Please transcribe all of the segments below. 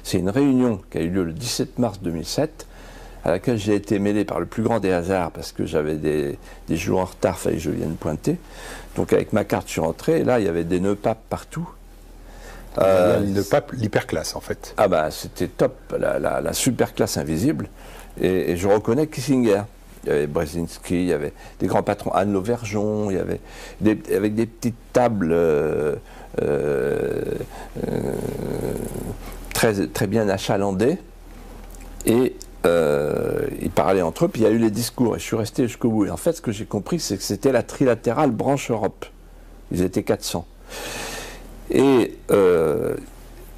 C'est une réunion qui a eu lieu le 17 mars 2007, à laquelle j'ai été mêlé par le plus grand des hasards, parce que j'avais des jours en retard, il fallait que je vienne pointer. Donc avec ma carte, je suis rentré, et là, il y avait des nœuds papes partout. Le pape, l'hyperclasse, en fait. Ah bah, c'était top, la super classe invisible. Et je reconnais Kissinger. Il y avait Brzezinski, il y avait des grands patrons, Anne Lauvergeon, il y avait avec des petites tables très bien achalandées. Et ils parlaient entre eux, puis il y a eu les discours, et je suis resté jusqu'au bout. Et en fait, ce que j'ai compris, c'est que c'était la trilatérale branche Europe. Ils étaient 400. Et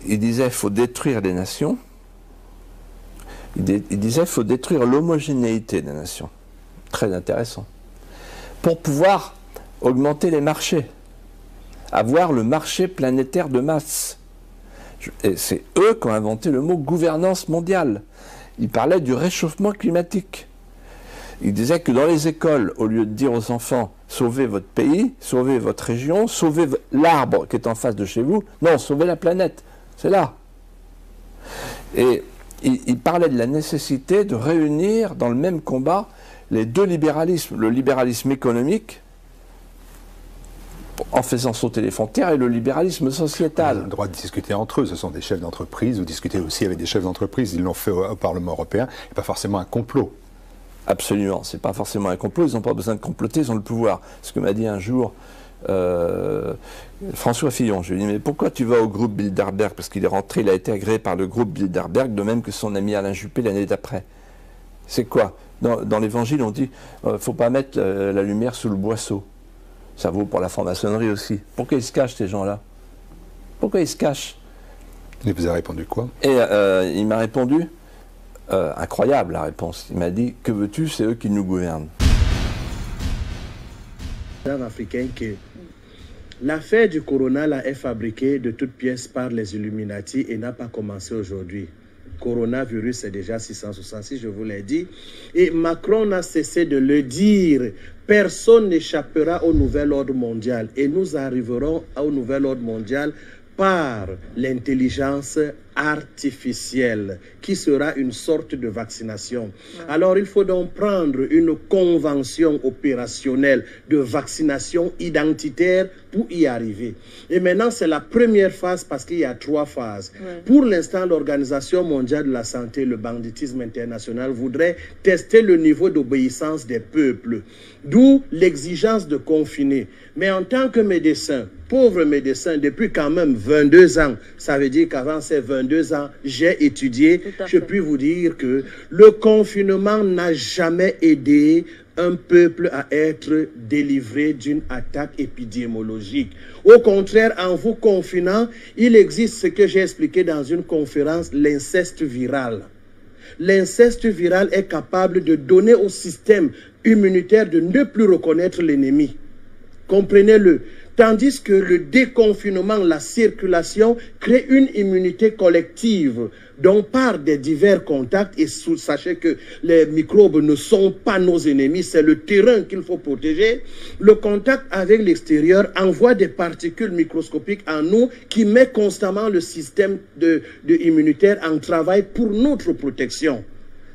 il disait qu'il faut détruire les nations. Il disait qu'il faut détruire l'homogénéité des nations. Très intéressant. Pour pouvoir augmenter les marchés. Avoir le marché planétaire de masse. Et c'est eux qui ont inventé le mot gouvernance mondiale. Ils parlaient du réchauffement climatique. Ils disaient que dans les écoles, au lieu de dire aux enfants « sauvez votre pays, sauvez votre région, sauvez l'arbre qui est en face de chez vous », non, sauvez la planète, c'est là. Et ils parlaient de la nécessité de réunir dans le même combat les deux libéralismes, le libéralisme économique, en faisant sauter les frontières, et le libéralisme sociétal. Ils ont le droit de discuter entre eux, ce sont des chefs d'entreprise, vous discutez aussi avec des chefs d'entreprise, ils l'ont fait au Parlement européen, et pas forcément un complot. Absolument, c'est pas forcément un complot, ils n'ont pas besoin de comploter, ils ont le pouvoir. Ce que m'a dit un jour François Fillon, je lui ai dit, mais pourquoi tu vas au groupe Bilderberg? Parce qu'il est rentré, il a été agréé par le groupe Bilderberg, de même que son ami Alain Juppé l'année d'après. C'est quoi? Dans l'Évangile, on dit, faut pas mettre la lumière sous le boisseau. Ça vaut pour la franc-maçonnerie aussi. Pourquoi ils se cachent, ces gens-là? Pourquoi ils se cachent? Il vous a répondu quoi? Et il m'a répondu, incroyable la réponse, il m'a dit, que veux-tu, c'est eux qui nous gouvernent. Africain que l'affaire du corona là, est fabriquée de toutes pièces par les Illuminati et n'a pas commencé aujourd'hui. Coronavirus, c'est déjà 666, je vous l'ai dit. Et Macron n'a cessé de le dire. Personne n'échappera au nouvel ordre mondial. Et nous arriverons au nouvel ordre mondial par l'intelligence artificielle, qui sera une sorte de vaccination. Ouais. Alors, il faut donc prendre une convention opérationnelle de vaccination identitaire pour y arriver. Et maintenant, c'est la première phase parce qu'il y a 3 phases. Ouais. Pour l'instant, l'Organisation mondiale de la santé, le banditisme international, voudrait tester le niveau d'obéissance des peuples, d'où l'exigence de confiner. Mais en tant que médecin, pauvre médecin, depuis quand même 22 ans, ça veut dire qu'avant ces 22 ans, j'ai étudié, je puis vous dire que le confinement n'a jamais aidé un peuple à être délivré d'une attaque épidémiologique. Au contraire, en vous confinant, il existe ce que j'ai expliqué dans une conférence, l'inceste viral. L'inceste viral est capable de donner au système immunitaire de ne plus reconnaître l'ennemi. Comprenez-le. Tandis que le déconfinement, la circulation, crée une immunité collective. Donc par des divers contacts, et sachez que les microbes ne sont pas nos ennemis, c'est le terrain qu'il faut protéger. Le contact avec l'extérieur envoie des particules microscopiques en nous qui met constamment le système immunitaire en travail pour notre protection.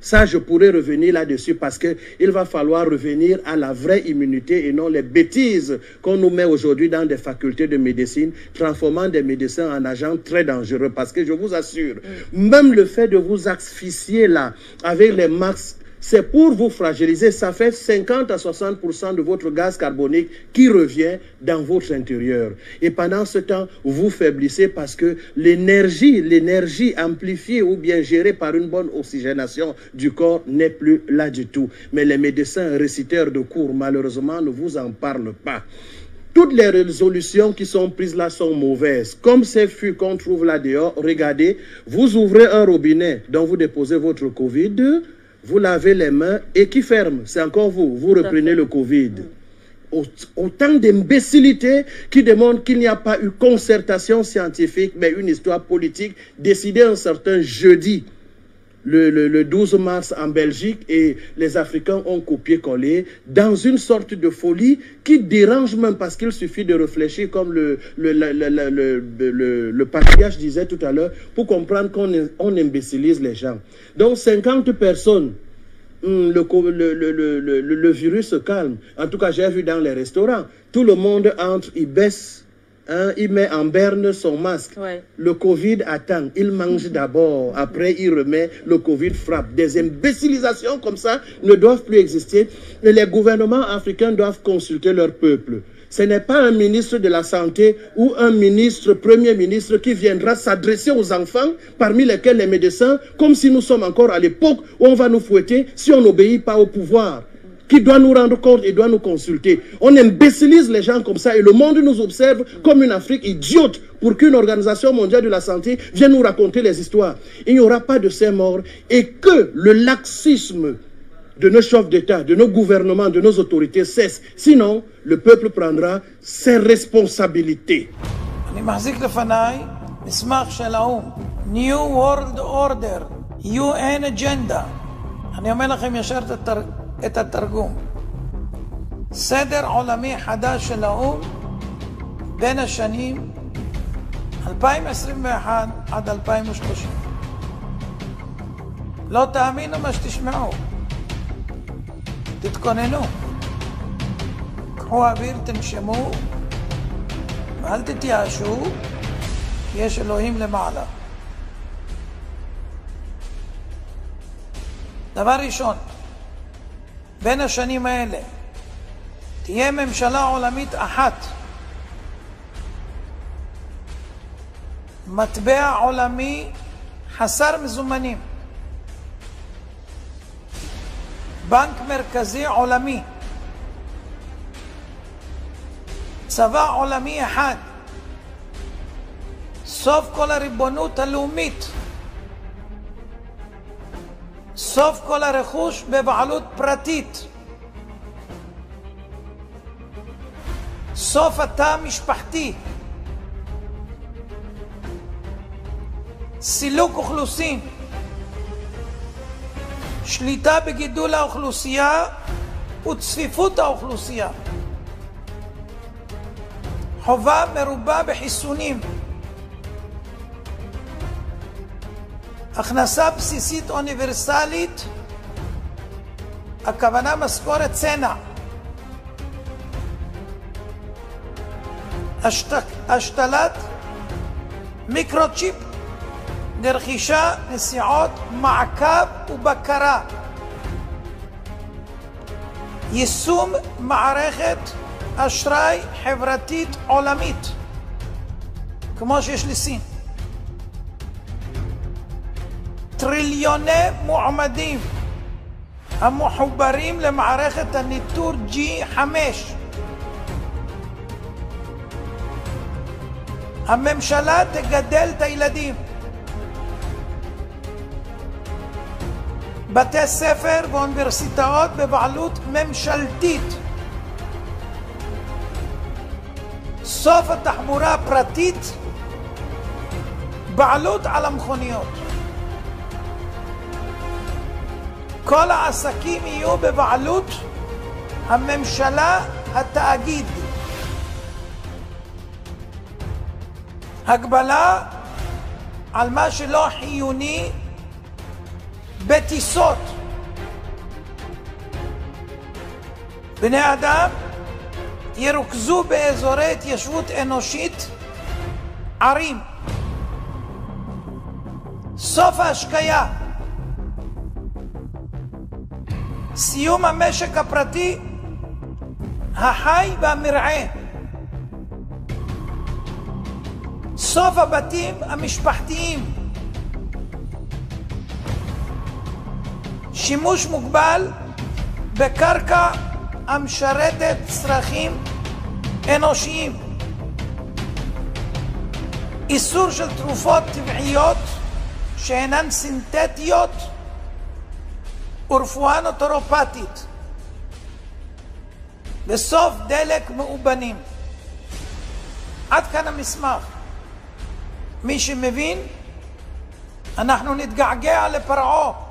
Ça, je pourrais revenir là-dessus parce qu'il va falloir revenir à la vraie immunité et non les bêtises qu'on nous met aujourd'hui dans des facultés de médecine, transformant des médecins en agents très dangereux. Parce que je vous assure, même le fait de vous asphyxier là, avec les masques, c'est pour vous fragiliser. Ça fait 50 à 60% de votre gaz carbonique qui revient dans votre intérieur. Et pendant ce temps, vous faiblissez parce que l'énergie amplifiée ou bien gérée par une bonne oxygénation du corps n'est plus là du tout. Mais les médecins réciteurs de cours, malheureusement, ne vous en parlent pas. Toutes les résolutions qui sont prises là sont mauvaises. Comme ces fûts qu'on trouve là dehors, regardez, vous ouvrez un robinet dont vous déposez votre Covid, vous lavez les mains et qui ferme? C'est encore vous. Vous reprenez le Covid. Autant d'imbécilité qui démontrent qu'il n'y a pas eu concertation scientifique, mais une histoire politique décidée un certain jeudi le 12 mars en Belgique et les Africains ont copié-collé dans une sorte de folie qui dérange même parce qu'il suffit de réfléchir comme le patriarche disait tout à l'heure pour comprendre qu'on imbécilise les gens. Donc 50 personnes, le virus se calme. En tout cas, j'ai vu dans les restaurants, tout le monde entre, il baisse. Hein, il met en berne son masque. Ouais. Le Covid attend. Il mange d'abord. Après, il remet. Le Covid frappe. Des imbécilisations comme ça ne doivent plus exister. Et les gouvernements africains doivent consulter leur peuple. Ce n'est pas un ministre de la Santé ou un ministre, premier ministre, qui viendra s'adresser aux enfants, parmi lesquels les médecins, comme si nous sommes encore à l'époque où on va nous fouetter si on n'obéit pas au pouvoir. Qui doit nous rendre compte et doit nous consulter. On imbécilise les gens comme ça et le monde nous observe comme une Afrique idiote pour qu'une organisation mondiale de la santé vienne nous raconter les histoires. Il n'y aura pas de ces morts et que le laxisme de nos chefs d'État, de nos gouvernements, de nos autorités cesse. Sinon, le peuple prendra ses responsabilités. New World Order, UN Agenda. את התרגום. סדר עולמי חדש של האו"ם בין השנים 2021 עד 2030. לא תאמינו מה שתשמעו. תתכוננו. קחו אוויר, תנשמו, ואל תתייאשו, יש אלוהים למעלה. דבר ראשון, בין השנים האלה תהיה ממשלה עולמית אחת, מטבע עולמי חסר מזומנים, בנק מרכזי עולמי, צבא עולמי אחד, סוף כל הריבונות הלאומית, סוף כל הרכוש בבעלות פרטית, סוף התא המשפחתי, סילוק אוכלוסין, שליטה בגידול האוכלוסייה וצפיפות האוכלוסייה, חובה מרובה בחיסונים, הכנסה בסיסית אוניברסלית, הכוונה משכורת צנע, השתלת מיקרוצ'יפ, לרכישה, נסיעות, מעקב ובקרה, יישום מערכת אשראי חברתית עולמית, כמו שיש לסין, טריליוני מועמדים המחוברים למערכת הניטור G5, הממשלה תגדל את הילדים, בתי ספר ואוניברסיטאות בבעלות ממשלתית, סוף התחבורה הפרטית, בעלות על המכוניות, כל העסקים יהיו בבעלות הממשלה, התאגיד, הגבלה על מה שלא חיוני בטיסות, בני אדם ירוכזו באזורי התיישבות אנושית, ערים, סוף ההשקיה, סיום המשק הפרטי החי והמרעה, סוף הבתים המשפחתיים, שימוש מוגבל בקרקע המשרתת צרכים אנושיים, איסור של תרופות טבעיות שאינן סינתטיות ורפואה נוטורופטית, וסוף דלק מאובנים. עד כאן המסמך. מי שמבין אנחנו נתגעגע לפרעה